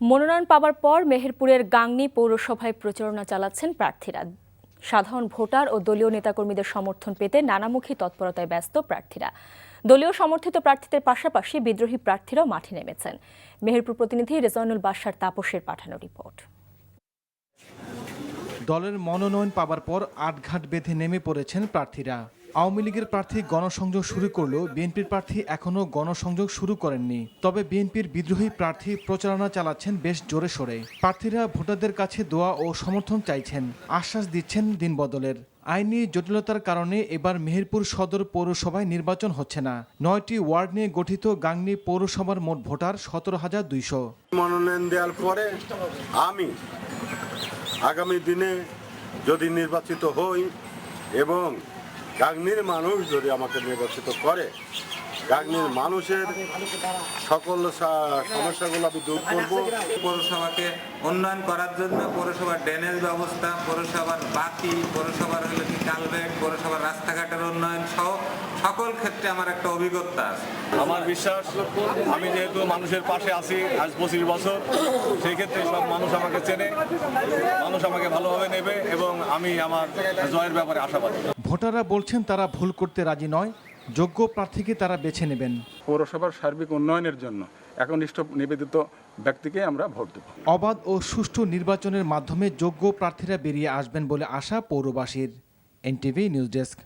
মনোনয়ন পাওয়ার পর মেহেরপুরের গাংনী পৌরসভায় প্রচারণা চালাচ্ছেন প্রার্থীরা। সাধারণ ভোটার ও দলীয় নেতাকর্মীদের সমর্থন পেতে নানামুখী তৎপরতায় ব্যস্ত প্রার্থীরা। দলীয় সমর্থিত প্রার্থীদের পাশাপাশি বিদ্রোহী প্রার্থীরাও মাঠে নেমেছেন। মেহেরপুর প্রতিনিধি রেজানুল বাশার তাপসের পাঠানো রিপোর্ট। দলের মনোনয়ন পাবার পর আটঘাট বেঁধে নেমে পড়েছেন প্রার্থীরা। আওয়ামী লীগের প্রার্থী গণসংযোগ শুরু করলেও বিএনপির প্রার্থী এখনও গণসংযোগ শুরু করেননি। তবে বিএনপির বিদ্রোহী প্রার্থী প্রচারণা চালাচ্ছেন বেশ জোরে সোরে। প্রার্থীরা ভোটারদের কাছে দোয়া ও সমর্থন চাইছেন, আশ্বাস দিচ্ছেন দিন বদলের। আইনি জটিলতার কারণে এবার মেহেরপুর সদর পৌরসভায় নির্বাচন হচ্ছে না। 9টি ওয়ার্ড নিয়ে গঠিত গাংনী পৌরসভার মোট ভোটার 17,200। মনোনয়ন দেওয়ার পরে আমি আগামী দিনে যদি নির্বাচিত হই এবং গাংনীর মানুষ যদি আমাকে নির্বাচিত করে, গাংনীর মানুষের সকল সমস্যাগুলো আমি দূর করব। পৌরসভাকে উন্নয়ন করার জন্য পৌরসভার ড্রেনেজ ব্যবস্থা, পৌরসভার বাতি, পৌরসভার কালভেট, পৌরসভার রাস্তাঘাটের উন্নয়ন সহ সকল ক্ষেত্রে আমার একটা অভিজ্ঞতা আছে। আমার বিশ্বাস, আমি যেহেতু মানুষের পাশে আছি আজ 25 বছর, সেই ক্ষেত্রে সব মানুষ আমাকে চেনে, মানুষ আমাকে ভালোভাবে নেবে এবং আমি আমার জয়ের ব্যাপারে আশাবাদী। ভোটাররা বলছেন তারা ভুল করতে রাজি নয়, যোগ্য প্রার্থীকে তারা বেছে নেবেন। পৌরসভার সার্বিক উন্নয়নের জন্য একনিষ্ঠ নিবেদিত ব্যক্তিকে আমরা ভোট দেব। অবাধ ও সুষ্ঠু নির্বাচনের মাধ্যমে যোগ্য প্রার্থীরা বেরিয়ে আসবেন বলে আশা পৌরবাসীর। NTV news desk.